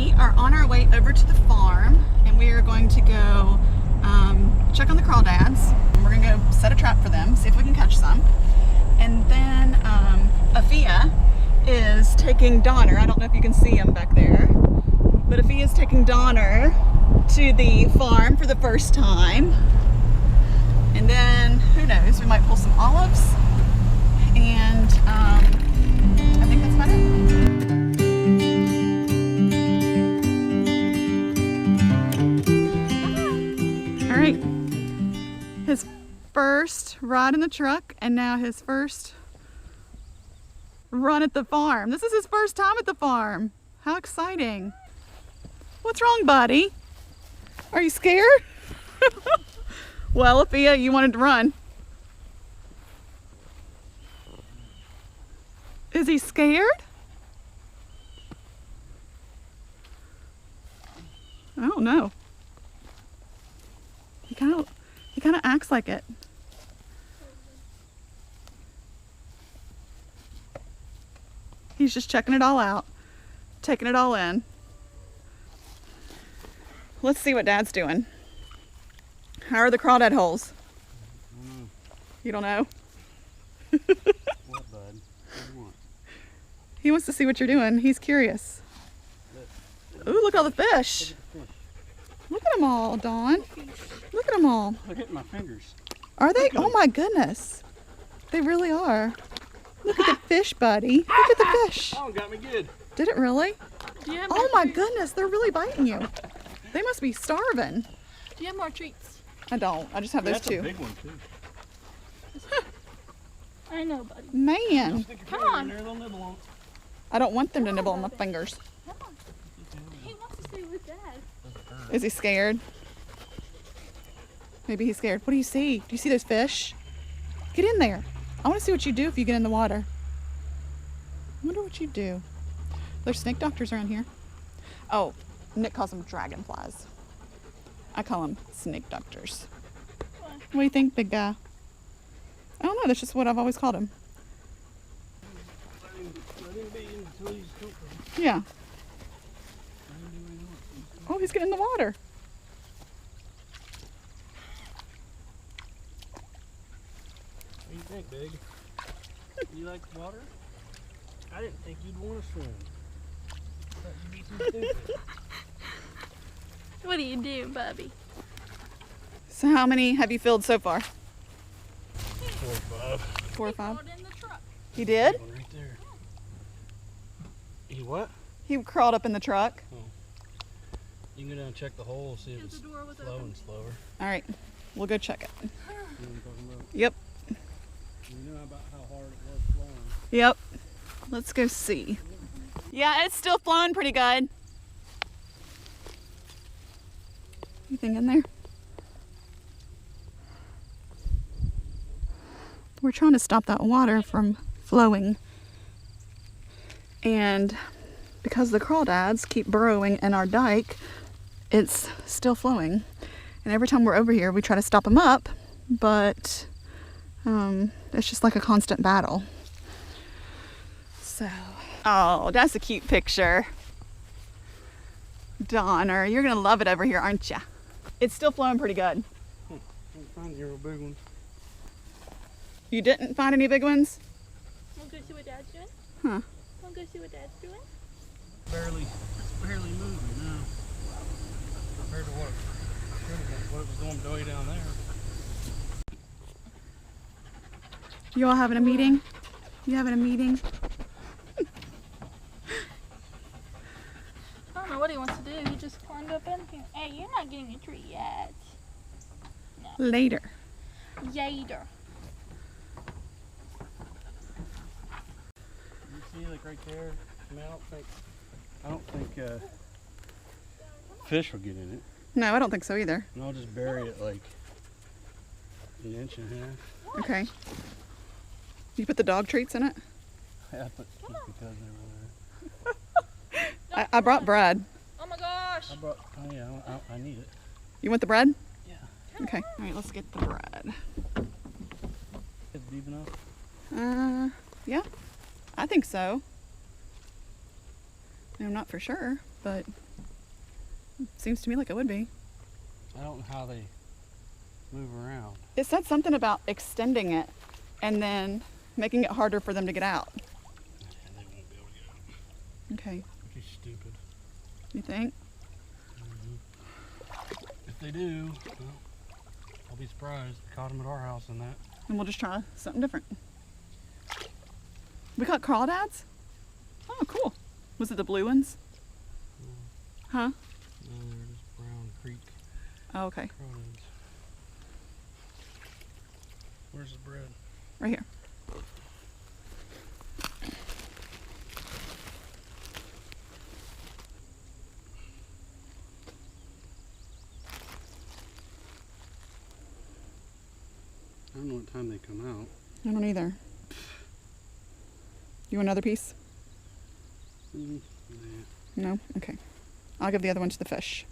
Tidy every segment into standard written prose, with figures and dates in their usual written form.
We are on our way over to the farm, and we are going to go check on the crawdads. We're going to go set a trap for them, see if we can catch some. And then Afia is taking Donner. I don't know if you can see him back there, but Afia is taking Donner to the farm for the first time. And then, who knows, we might pull some olives. And I think that's about it. All right, his first ride in the truck, and now his first run at the farm. This is his first time at the farm. How exciting. What's wrong, buddy? Are you scared? Well, Afia, you wanted to run. Is he scared? I don't know. He kind of acts like it. He's just checking it all out, taking it all in. Let's see what Dad's doing. How are the crawdad holes? You don't know? What, bud? What do you want? He wants to see what you're doing. He's curious. Ooh, look at all the fish. Look at them all, Dawn. Look at them all. Look at my fingers. Are they? Oh my goodness. They really are. Look at the fish, buddy. Look at the fish. Oh, got me good. Did it really? Do you have Oh my goodness, they're really biting you. They must be starving. Do you have more treats? I don't. I just have those That's two. a big one, too. I know, buddy. Man, Stick your Come finger on. in there, they'll nibble on it. I don't want them to nibble on my fingers. Come on. He wants to stay with Dad. Is he scared? Maybe he's scared. What do you see? Do you see those fish? Get in there. I want to see what you do if you get in the water. I wonder what you do. There's snake doctors around here. Oh, Nick calls them dragonflies. I call them snake doctors. What do you think, big guy? I don't know. That's just what I've always called him. Let him be until he's comfortable. Yeah. Oh, he's getting in the water. What do you think, Big? You like water? I didn't think you'd want to swim. Thought you'd be too stupid. What do you do, Bubby? So how many have you filled so far? 4 or 5. 4 or 5? Put it in the truck. He did? One right there. He what? He crawled up in the truck. You can go down and check the hole, see if If it's the door was flowing open. slower. All right, we'll go check it. You know what I'm talking about? Yep. You know about how hard it was flowing. Yep. Let's go see. Yeah, it's still flowing pretty good. Anything in there? We're trying to stop that water from flowing. And because the crawdads keep burrowing in our dike, it's still flowing. And every time we're over here, we try to stop them up, but it's just like a constant battle. So, oh, that's a cute picture. Donner, you're gonna love it over here, aren't ya? It's still flowing pretty good. Can't find your big one. You didn't find any big ones? Wanna go see what Dad's doing? Huh. Wanna go see what Dad's doing? It's barely moving now. Compared to what it was going way down there. You all having a meeting? You having a meeting? I don't know what he wants to do. He just climbed up in here. Hey, you're not getting a treat yet. Later. Yader. You see, like right there. I mean, I don't think fish will get in it. No, I don't think so either. And I'll just bury it like an inch and a half. Okay. You put the dog treats in it? Yeah, but just because they were there. I brought bread. Oh my gosh. Oh yeah, I need it. You want the bread? Yeah. Okay. All right, let's get the bread. It's deep enough? Yeah, I think so. I'm not for sure, but Seems to me like it would be. I don't know how they move around. It said something about extending it and then making it harder for them to get out. Yeah, they won't be able to get out. Okay, Which is stupid. you think? If they do, well, I'll be surprised. We caught them at our house and that. And we'll just try something different. We caught crawdads? Oh, cool. Was it the blue ones? Huh? No, they're just brown creek Oh, okay. crawdads. Where's the bread? Right here. I don't know what time they come out. I don't either. You want another piece? Nah. No? Okay. I'll give the other one to the fish.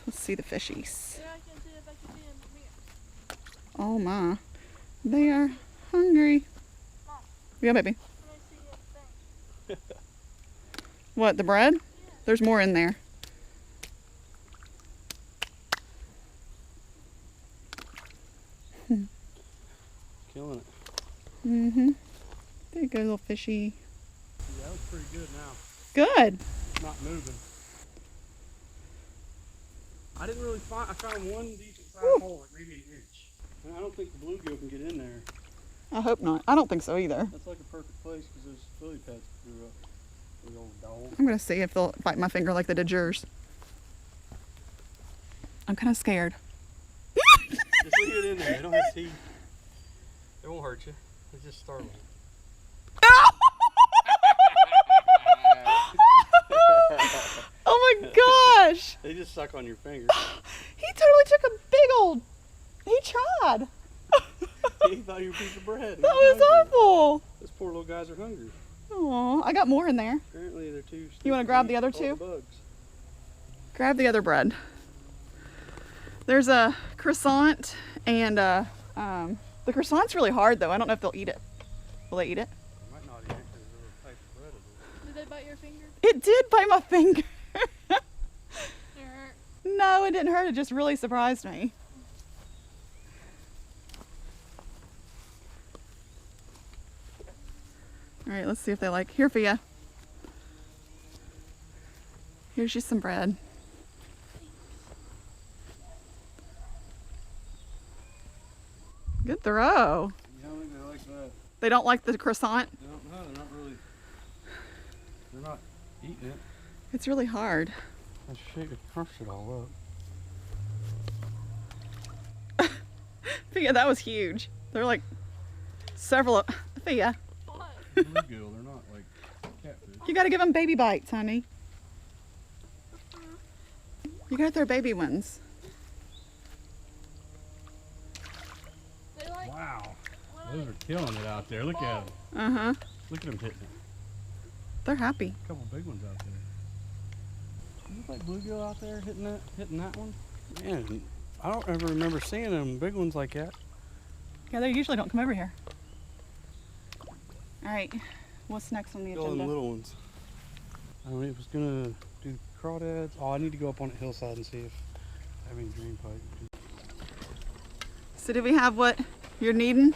Let's see the fishies. Yeah, I can see if I can see them from here. Oh my. They are hungry. Mom. Yeah, baby. Let me see a thing. What, the bread? There's more in there. Killing it. Mm-hmm. There you go, little fishy. Yeah, that was pretty good now. Good. It's not moving. I didn't really find, I found one decent sized hole, like maybe an inch. And I don't think the bluegill can get in there. I hope not. I don't think so either. That's like a perfect place because those lily pads grew up. Big old dog. I'm gonna see if they'll bite my finger like they did yours. I'm kind of scared. Just leave it in there. They don't have teeth. They won't hurt you. It's just startling. Oh my gosh! They just suck on your finger. He totally took a big old. He tried. He thought you were a piece of bread. That was awful. Those poor little guys are hungry. Aw, I got more in there. Apparently they're too. You wanna grab the other all two? bugs. Grab the other bread. There's a croissant and the croissant's really hard though. I don't know if they'll eat it. Will they eat it? They might not eat it because of the type of bread it is. Did they bite your finger? It did bite my finger. It hurt. No, it didn't hurt. It just really surprised me. All right, let's see if they like. Here for you. Here's you some bread. Good throw. Yeah, I don't think they like that. They don't like the croissant. No, they're not really. They're not eating it. It's really hard. I shake it, crush it all Fia, that was huge. They're like several. Fia, What? up. Bluegill, they're not like catfish. you gotta give them baby bites, honey. You gotta throw baby ones. They like. Wow, when those are killing it out there. Look at them. Uh-huh. Look at them hitting it. They're happy. A couple big ones out there. You look like bluegill out there hitting that one. Man, I don't ever remember seeing them big ones like that. Yeah, they usually don't come over here. All right, what's next on the All them agenda? little ones. I was gonna do crawdads. Oh, I need to go up on that hillside and see if I have any green pike. So do we have what you're needing?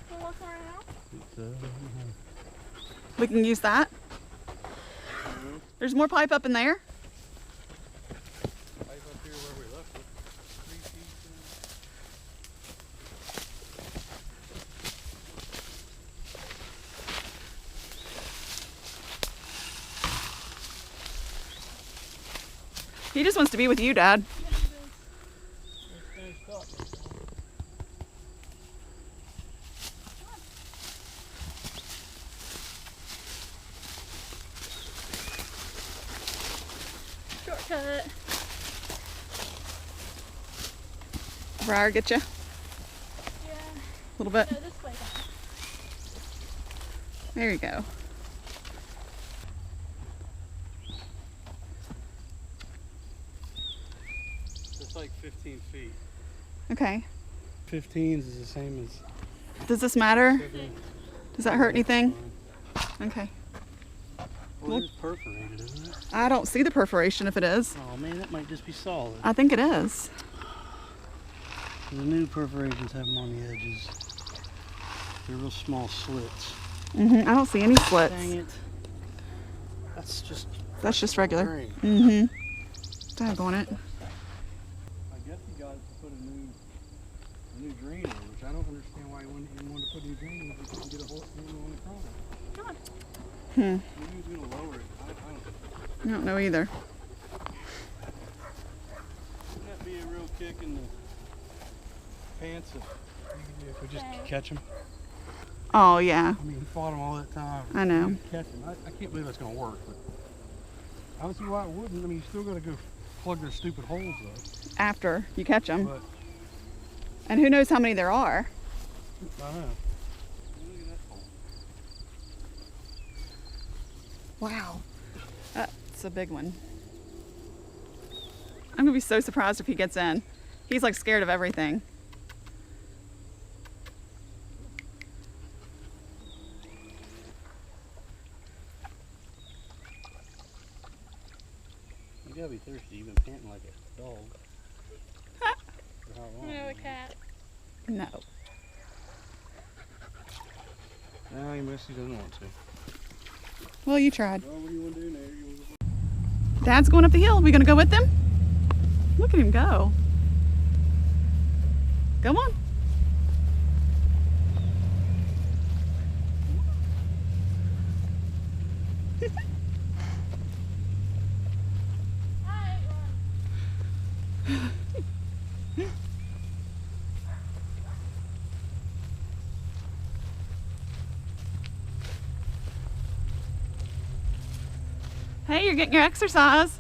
We'll look around. We can use that. There's more pipe up in there. Pipe up here where we left it. 3 feet. He just wants to be with you, Dad. Shortcut. Briar, get you a Yeah. little bit. No, this way. There you go. It's like 15 feet. Okay. 15s is the same as Does this matter? 7. Does that hurt anything? Okay. Or Well, it's perforated, isn't it? I don't see the perforation if it is. Oh man, that might just be solid. I think it is. The new perforations have them on the edges. They're real small slits. I don't see any slits. Dang it. That's just regular. grain. Daggone it. I guess he got it to put a new drain in, which I don't understand why he wouldn't want to put a new drain in if he couldn't get a whole thing on the crawdad. Maybe he was going to lower it. I don't know either. Wouldn't that be a real kick in the pants if we just catch him? Oh, yeah. I mean, we fought him all that time. I know. Catch him. I can't believe that's going to work. But I don't see why it wouldn't. I mean, you still got to go plug those stupid holes up. After you catch them. But And who knows how many there are. I know. Look at that hole. Wow. That's a big one. I'm going to be so surprised if he gets in. He's like scared of everything. You gotta be thirsty. You've been panting like a dog. For how long? No, a cat. No. No, he mostly doesn't want to. Well, you tried. Well, what do you want to do now? Dad's going up the hill. We going to go with him? Look at him go. Come on. Hey, you're getting your exercise.